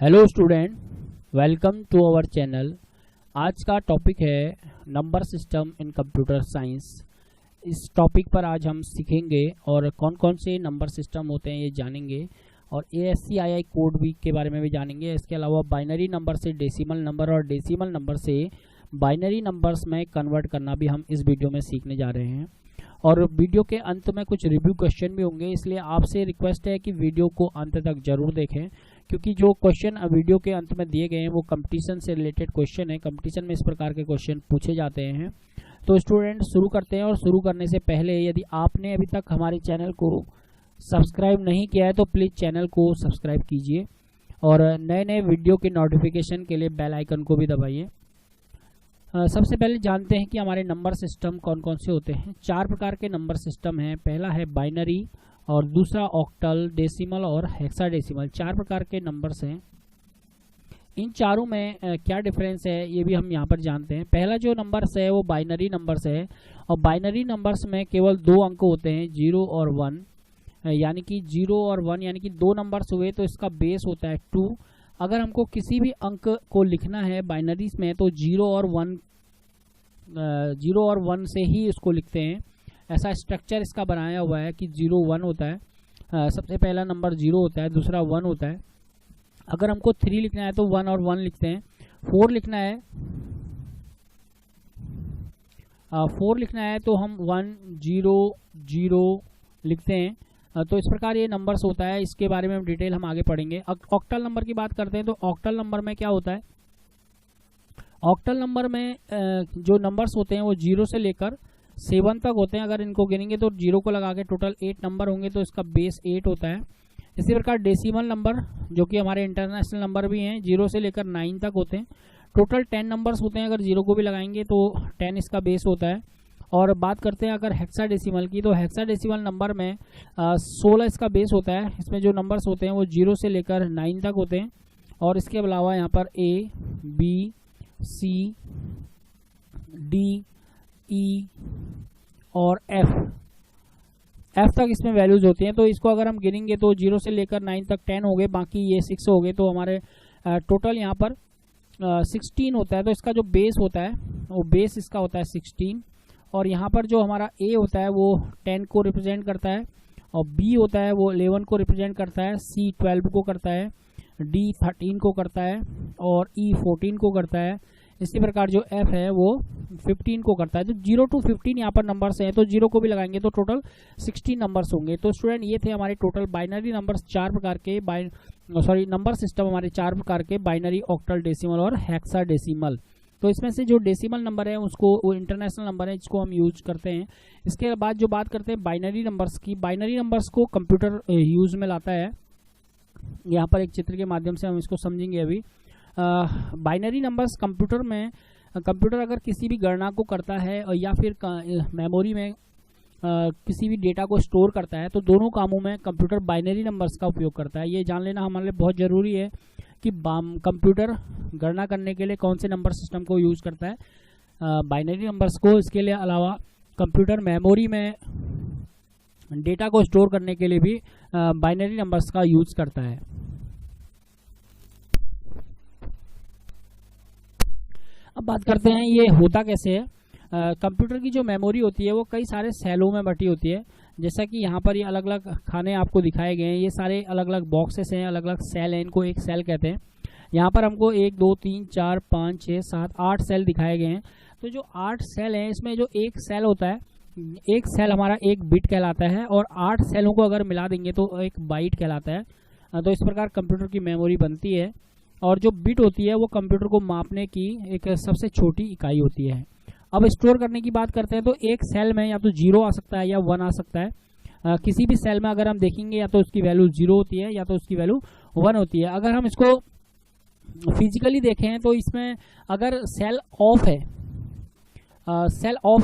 Hello student, welcome to our channel. आज का topic है number system in computer science. इस टॉपिक पर आज हम सीखेंगे और कौन कौन से नंबर सिस्टम होते हैं ये जानेंगे, और ASCII कोड भी के बारे में भी जानेंगे। इसके अलावा बाइनरी नंबर से डेसिमल नंबर और डेसिमल नंबर से बाइनरी नंबर्स में कन्वर्ट करना भी हम इस वीडियो में सीखने जा रहे हैं। और वीडियो के अंत में कुछ रिव्यू क्वेश्चन भी होंगे, इसलिए आपसे रिक्वेस्ट है कि वीडियो को अंत तक जरूर देखें, क्योंकि जो क्वेश्चन वीडियो के अंत में दिए गए हैं वो कंपटीशन से रिलेटेड क्वेश्चन है। कंपटीशन में इस प्रकार के क्वेश्चन पूछे जाते हैं। तो स्टूडेंट शुरू करते हैं, और शुरू करने से पहले यदि आपने अभी तक हमारे चैनल को सब्सक्राइब नहीं किया है तो प्लीज़ चैनल को सब्सक्राइब कीजिए, और नए नए वीडियो के नोटिफिकेशन के लिए बेल आइकन को भी दबाइए। सबसे पहले जानते हैं कि हमारे नंबर सिस्टम कौन कौन से होते हैं। 4 प्रकार के नंबर सिस्टम हैं। पहला है बाइनरी, और दूसरा ऑक्टल, डेसिमल और हेक्साडेसिमल। 4 प्रकार के नंबर्स हैं। इन चारों में क्या डिफरेंस है ये भी हम यहाँ पर जानते हैं। पहला जो नंबर्स है वो बाइनरी नंबर्स है, और बाइनरी नंबर्स में केवल 2 अंक होते हैं, 0 और 1। यानी कि 0 और 1 यानी कि 2 नंबर्स हुए तो इसका बेस होता है 2। अगर हमको किसी भी अंक को लिखना है बाइनरीज में तो 0 और 1 से ही उसको लिखते हैं। ऐसा स्ट्रक्चर इसका बनाया हुआ है कि 0 1 होता है। सबसे पहला नंबर 0 होता है, दूसरा 1 होता है। अगर हमको 3 लिखना है तो 1 और 1 लिखते हैं। 4 लिखना है तो हम 1 0 0 लिखते हैं। तो इस प्रकार ये नंबर्स होता है। इसके बारे में डिटेल हम आगे पढ़ेंगे। ऑक्टल नंबर की बात करते हैं तो ऑक्टल नंबर में क्या होता है। ऑक्टल नंबर में जो नंबर्स होते हैं वो 0 से लेकर 7 तक होते हैं। अगर इनको गिनेंगे तो 0 को लगा के टोटल 8 नंबर होंगे, तो इसका बेस 8 होता है। इसी प्रकार डेसिमल नंबर, जो कि हमारे इंटरनेशनल नंबर भी हैं, 0 से लेकर 9 तक होते हैं। टोटल 10 नंबर्स होते हैं। अगर 0 को भी लगाएंगे तो 10 इसका बेस होता है। और बात करते हैं अगर हेक्साडेसिमल की, तो हेक्साडेसिमल नंबर में 16 इसका बेस होता है। इसमें जो नंबर्स होते हैं वो 0 से लेकर 9 तक होते हैं। और इसके अलावा यहाँ पर A, B, C, D, E और F तक इसमें वैल्यूज होती हैं। तो इसको अगर हम गिनेंगे तो 0 से लेकर 9 तक 10 हो गए, बाकी ये 6 हो गए, तो हमारे टोटल यहाँ पर 16 होता है। तो इसका जो बेस होता है वो बेस इसका होता है 16। और यहाँ पर जो हमारा A होता है वो 10 को रिप्रेजेंट करता है, और B होता है वो 11 को रिप्रेजेंट करता है, C 12 को करता है, D 13 को करता है, और E 14 को करता है। इसी प्रकार जो F है वो 15 को करता है। तो 0 to 15 यहाँ पर नंबर्स हैं, तो 0 को भी लगाएंगे तो टोटल 16 नंबर्स होंगे। तो स्टूडेंट ये थे हमारे टोटल बाइनरी नंबर्स। 4 प्रकार के नंबर सिस्टम हमारे 4 प्रकार के, बाइनरी, ऑक्टल, डेसिमल और हेक्साडेसिमल। तो इसमें से जो डेसिमल नंबर है उसको वो इंटरनेशनल नंबर है, जिसको हम यूज करते हैं। इसके बाद जो बात करते हैं बाइनरी नंबर्स की, बाइनरी नंबर्स को कंप्यूटर यूज में लाता है। यहाँ पर एक चित्र के माध्यम से हम इसको समझेंगे अभी। बाइनरी नंबर्स कंप्यूटर अगर किसी भी गणना को करता है या फिर मेमोरी में किसी भी डेटा को स्टोर करता है, तो दोनों कामों में कंप्यूटर बाइनरी नंबर्स का उपयोग करता है। ये जान लेना हमारे लिए बहुत ज़रूरी है कि कंप्यूटर गणना करने के लिए कौन से नंबर सिस्टम को यूज़ करता है, बाइनरी नंबर्स को। इसके लिए अलावा कंप्यूटर मेमोरी में डेटा को स्टोर करने के लिए भी बाइनरी नंबर्स का यूज़ करता है। अब बात करते हैं ये होता कैसे है। कंप्यूटर की जो मेमोरी होती है वो कई सारे सेलों में बटी होती है। जैसा कि यहाँ पर ये अलग अलग खाने आपको दिखाए गए हैं, ये सारे अलग अलग बॉक्सेस हैं, अलग अलग सेल हैं, इनको एक सेल कहते हैं। यहाँ पर हमको 1 2 3 4 5 6 7 8 सेल दिखाए गए हैं। तो जो 8 सेल हैं इसमें जो एक सेल होता है, एक सेल हमारा एक बिट कहलाता है, और 8 सेलों को अगर मिला देंगे तो एक बाइट कहलाता है। तो इस प्रकार कंप्यूटर की मेमोरी बनती है। और जो बिट होती है वो कंप्यूटर को मापने की एक सबसे छोटी इकाई होती है। अब स्टोर करने की बात करते हैं तो एक सेल में या तो 0 आ सकता है या 1 आ सकता है। किसी भी सेल में अगर हम देखेंगे या तो उसकी वैल्यू 0 होती है या तो उसकी वैल्यू 1 होती है। अगर हम इसको फिजिकली देखें तो इसमें अगर सेल ऑफ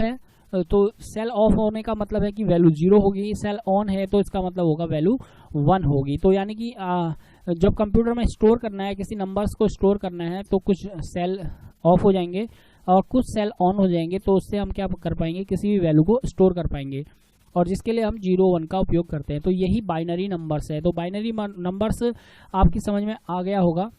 है, तो सेल ऑफ होने का मतलब है कि वैल्यू 0 होगी। सेल ऑन है तो इसका मतलब होगा वैल्यू 1 होगी। तो यानी कि जब कंप्यूटर में स्टोर करना है, किसी नंबर्स को स्टोर करना है, तो कुछ सेल ऑफ हो जाएंगे और कुछ सेल ऑन हो जाएंगे, तो उससे हम क्या कर पाएंगे, किसी भी वैल्यू को स्टोर कर पाएंगे। और जिसके लिए हम 0 1 का उपयोग करते हैं। तो यही बाइनरी नंबर्स है। तो बाइनरी नंबर्स आपकी समझ में आ गया होगा।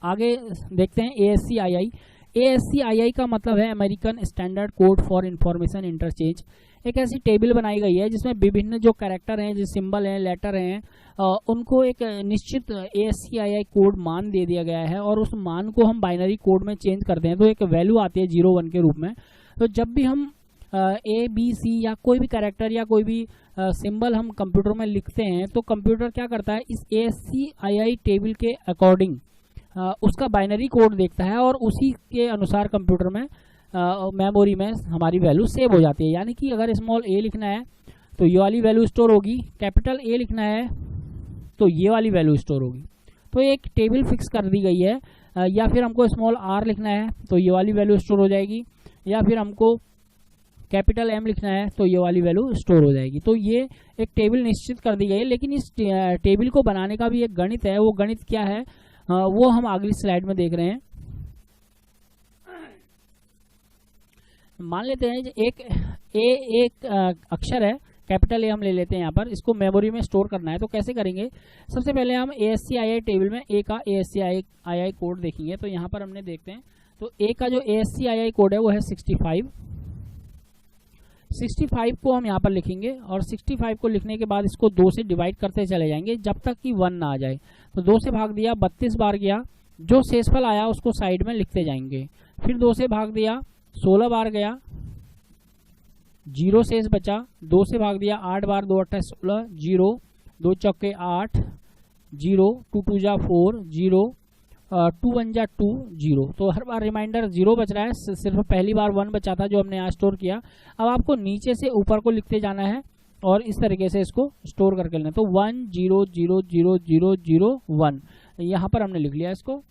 आगे देखते हैं ASCII। ASCII का मतलब है American standard code for information interchange. एक ऐसी टेबल बनाई गई है जिसमें विभिन्न जो कैरेक्टर हैं, जो सिंबल हैं, लेटर हैं, उनको एक निश्चित ASCII कोड मान दे दिया गया है और उस मान को हम बाइनरी कोड में चेंज करते हैं तो एक वैल्यू आती है 0 1 के रूप में। तो जब भी हम ABC या कोई भी कैरेक्टर या कोई भी सिंबल हम कंप्यूटर में लिखते हैं तो कंप्यूटर क्या करता है, इस ASCII टेबल के अकॉर्डिंग उसका बाइनरी कोड देखता है और उसी के अनुसार कंप्यूटर में मेमोरी में हमारी वैल्यू सेव हो जाती है। यानी कि अगर स्मॉल a लिखना है तो ये वाली वैल्यू स्टोर होगी, कैपिटल A लिखना है तो ये वाली वैल्यू स्टोर होगी। तो एक टेबल फिक्स कर दी गई है। या फिर हमको स्मॉल r लिखना है तो ये वाली वैल्यू स्टोर हो जाएगी, या फिर हमको कैपिटल M लिखना है तो ये वाली वैल्यू स्टोर हो जाएगी। तो ये एक टेबल निश्चित कर दी गई है, लेकिन इस टेबल को बनाने का भी एक गणित है। वो गणित क्या है वो हम अगली स्लाइड में देख रहे हैं। मान लेते हैं एक अक्षर है, कैपिटल A हम ले लेते हैं यहाँ पर, इसको मेमोरी में स्टोर करना है। तो कैसे करेंगे, सबसे पहले हम ASCII टेबल में A का ASCII कोड देखेंगे। तो यहाँ पर हमने देखते हैं तो A का जो ASCII कोड है वो है 65 को हम यहाँ पर लिखेंगे और 65 को लिखने के बाद इसको 2 से डिवाइड करते चले जाएंगे जब तक कि 1 ना आ जाए। तो 2 से भाग दिया, 32 बार गया, जो शेषफल आया उसको साइड में लिखते जाएंगे। फिर 2 से भाग दिया, 16 बार गया, 0 शेष बचा। 2 से भाग दिया, 8 बार, 2 8 16, 0, 2 चौके 8, 0, 2 2 जा 4, 0, 2 1 जा 2, 0। तो हर बार रिमाइंडर 0 बच रहा है, सिर्फ पहली बार 1 बचा था जो हमने यहाँ स्टोर किया। अब आपको नीचे से ऊपर को लिखते जाना है और इस तरीके से इसको स्टोर करके लेना। तो 1 0 0 0 0 0 1 यहाँ पर हमने लिख लिया इसको।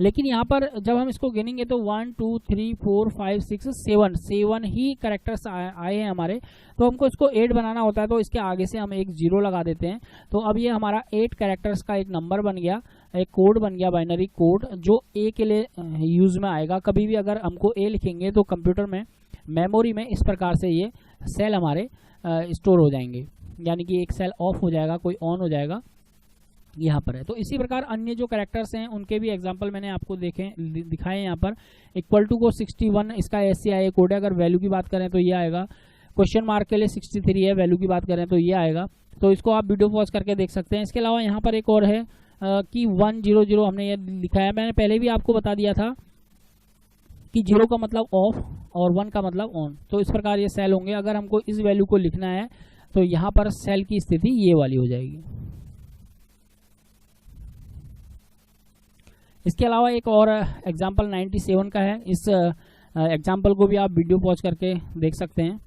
लेकिन यहाँ पर जब हम इसको गिनेंगे तो 1 2 3 4 5 6 7 ही कैरेक्टर्स आए हैं हमारे। तो हमको इसको 8 बनाना होता है तो इसके आगे से हम एक 0 लगा देते हैं। तो अब ये हमारा 8 कैरेक्टर्स का एक नंबर बन गया, एक कोड बन गया, बाइनरी कोड, जो A के लिए यूज में आएगा। कभी भी अगर हमको A लिखेंगे तो कंप्यूटर में मेमोरी में इस प्रकार से ये सेल हमारे स्टोर हो जाएंगे, यानी कि एक सेल ऑफ हो जाएगा, कोई ऑन हो जाएगा, यहाँ पर है। तो इसी प्रकार अन्य जो कैरेक्टर्स हैं उनके भी एग्जांपल मैंने आपको दिखाए यहाँ पर। इक्वल टू को 61 इसका ASCII कोड है, अगर वैल्यू की बात करें तो ये आएगा। क्वेश्चन मार्क के लिए 63 है, वैल्यू की बात करें तो ये आएगा। तो इसको आप वीडियो पॉज करके देख सकते हैं। इसके अलावा यहाँ पर एक और है कि 1 0 0 हमने ये लिखा है। मैंने पहले भी आपको बता दिया था कि 0 का मतलब ऑफ और 1 का मतलब ऑन। तो इस प्रकार ये सेल होंगे। अगर हमको इस वैल्यू को लिखना है तो यहाँ पर सेल की स्थिति ये वाली हो जाएगी। इसके अलावा एक और एग्जाम्पल 97 का है। इस एग्जाम्पल को भी आप वीडियो पॉज करके देख सकते हैं।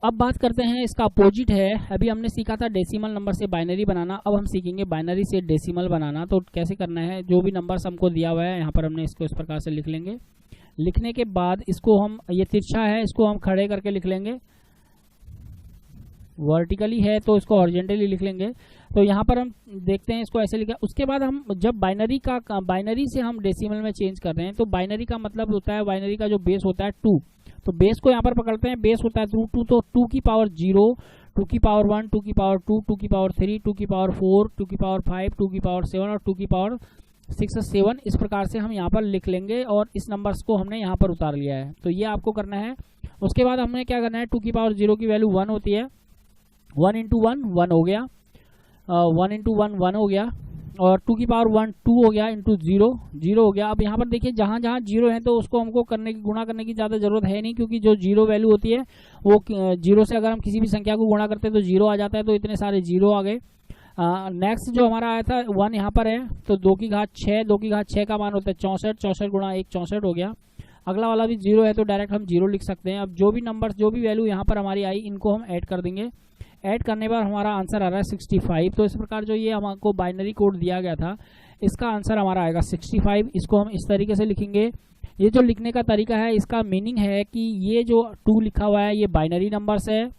अब बात करते हैं इसका अपोजिट है। अभी हमने सीखा था डेसिमल नंबर से बाइनरी बनाना, अब हम सीखेंगे बाइनरी से डेसिमल बनाना। तो कैसे करना है, जो भी नंबर्स हमको दिया हुआ है यहाँ पर हमने इसको इस प्रकार से लिख लेंगे। लिखने के बाद इसको हम, ये तिरछा है, इसको हम खड़े करके लिख लेंगे। वर्टिकली है तो इसको हॉरिजॉन्टली लिख लेंगे। तो यहाँ पर हम देखते हैं इसको ऐसे लिखा। उसके बाद हम जब बाइनरी से हम डेसिमल में चेंज कर रहे हैं तो बाइनरी का मतलब होता है, बाइनरी का जो बेस होता है 2। तो बेस को यहाँ पर पकड़ते हैं, बेस होता है 2। तो 2 की पावर 0, 2 की पावर 1, 2 की पावर 2, 2 की पावर 3, 2 की पावर 4, 2 की पावर 5, 2 की पावर 7 और 2 की पावर 6 7। इस प्रकार से हम यहाँ पर लिख लेंगे और इस नंबर्स को हमने यहाँ पर उतार लिया है। तो ये आपको करना है। उसके बाद हमने क्या करना है, 2 की पावर 0 की वैल्यू 1 होती है। 1 इंटू 1 1 हो गया, 1 इंटू 1 1 हो गया, और 2 की पावर 1 2 हो गया, इंटू 0 0 हो गया। अब यहाँ पर देखिए जहाँ जहाँ 0 है तो उसको हमको गुणा करने की ज़्यादा जरूरत है नहीं, क्योंकि जो 0 वैल्यू होती है वो 0 से अगर हम किसी भी संख्या को गुणा करते हैं तो 0 आ जाता है। तो इतने सारे 0 आ गए। नेक्स्ट जो हमारा आया था 1 यहाँ पर है, तो 2 की घात 6, 2 की घात 6 का मान होता है 64, 64 गुणा 1 64 हो गया। अगला वाला भी 0 है तो डायरेक्ट हम 0 लिख सकते हैं। अब जो भी नंबर, जो भी वैल्यू यहाँ पर हमारी आई, इनको हम ऐड कर देंगे। ऐड करने पर हमारा आंसर आ रहा है 65। तो इस प्रकार जो ये हमको बाइनरी कोड दिया गया था, इसका आंसर हमारा आएगा 65। इसको हम इस तरीके से लिखेंगे। ये जो लिखने का तरीका है, इसका मीनिंग है कि ये जो 2 लिखा हुआ है ये बाइनरी नंबर्स है,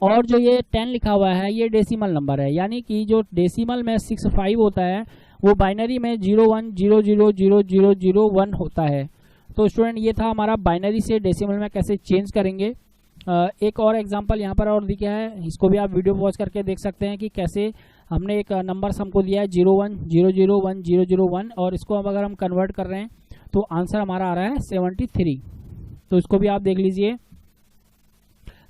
और जो ये 10 लिखा हुआ है ये डेसिमल नंबर है। यानी कि जो डेसिमल में 65 होता है वो बाइनरी में 01 00 00 001 होता है। तो स्टूडेंट ये था हमारा बाइनरी से डेसिमल में कैसे चेंज करेंगे। एक और एग्जांपल यहाँ पर और दिया है, इसको भी आप वीडियो पॉज करके देख सकते हैं कि कैसे हमने एक नंबर्स हमको दिया है 01001001 और इसको अब अगर हम कन्वर्ट कर रहे हैं तो आंसर हमारा आ रहा है 73। तो इसको भी आप देख लीजिए।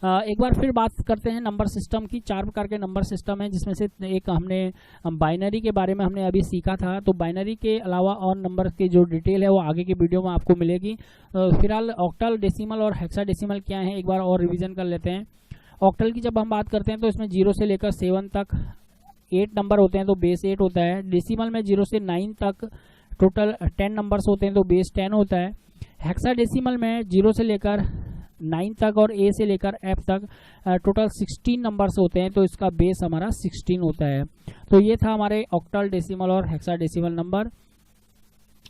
एक बार फिर बात करते हैं नंबर सिस्टम की। 4 प्रकार के नंबर सिस्टम है, जिसमें से एक हमने बाइनरी के बारे में हमने अभी सीखा था। तो बाइनरी के अलावा और नंबर की जो डिटेल है वो आगे की वीडियो में आपको मिलेगी। फिलहाल ऑक्टल, डेसिमल और हेक्साडेसिमल क्या है एक बार और रिवीजन कर लेते हैं। ऑक्टल की जब हम बात करते हैं तो इसमें 0 से लेकर 7 तक 8 नंबर होते हैं, तो बेस 8 होता है। डेसिमल में 0 से 9 तक टोटल 10 नंबर्स होते हैं, तो बेस 10 होता है। हेक्साडेसिमल में 0 से लेकर 9 तक और ए से लेकर एफ तक टोटल 16 नंबर्स होते हैं, तो इसका बेस हमारा 16 होता है। तो ये था हमारे ऑक्टल, डेसिमल और हेक्साडेसिमल नंबर।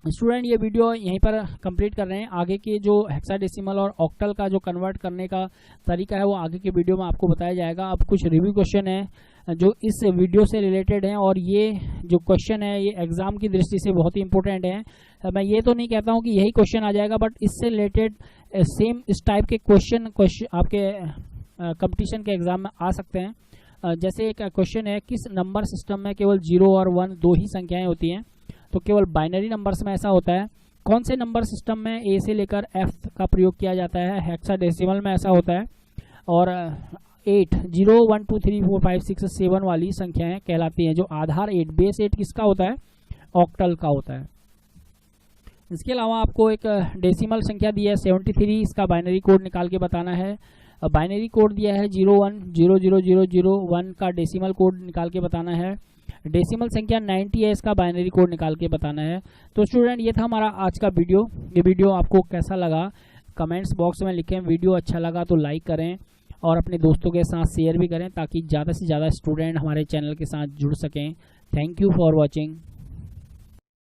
स्टूडेंट ये वीडियो यहीं पर कंप्लीट कर रहे हैं। आगे के जो हेक्साडेसिमल और ऑक्टल का जो कन्वर्ट करने का तरीका है वो आगे के वीडियो में आपको बताया जाएगा। अब कुछ रिव्यू क्वेश्चन है जो इस वीडियो से रिलेटेड हैं, और ये जो क्वेश्चन है ये एग्जाम की दृष्टि से बहुत ही इंपॉर्टेंट है। मैं ये तो नहीं कहता हूँ कि यही क्वेश्चन आ जाएगा, बट इससे रिलेटेड सेम इस टाइप के क्वेश्चन आपके कंपटीशन के एग्जाम में आ सकते हैं। जैसे एक क्वेश्चन है, किस नंबर सिस्टम में केवल 0 और 1 दो ही संख्याएं होती हैं? तो केवल बाइनरी नंबर्स में ऐसा होता है। कौन से नंबर सिस्टम में ए से लेकर एफ का प्रयोग किया जाता है? हेक्साडेसिमल में ऐसा होता है। और 8 0 1 2 3 4 5 6 7 वाली संख्याएं कहलाती हैं। जो आधार 8 बेस 8 किसका होता है? ऑक्टल का होता है। इसके अलावा आपको एक डेसिमल संख्या दी है 73, इसका बाइनरी कोड निकाल के बताना है। बाइनरी कोड दिया है 01000001 का डेसिमल कोड निकाल के बताना है। डेसिमल संख्या 90 है, इसका बाइनरी कोड निकाल के बताना है। तो स्टूडेंट ये था हमारा आज का वीडियो। ये वीडियो आपको कैसा लगा कमेंट्स बॉक्स में लिखें। वीडियो अच्छा लगा तो लाइक करें और अपने दोस्तों के साथ शेयर भी करें, ताकि ज़्यादा से ज़्यादा स्टूडेंट हमारे चैनल के साथ जुड़ सकें। Thank you for watching.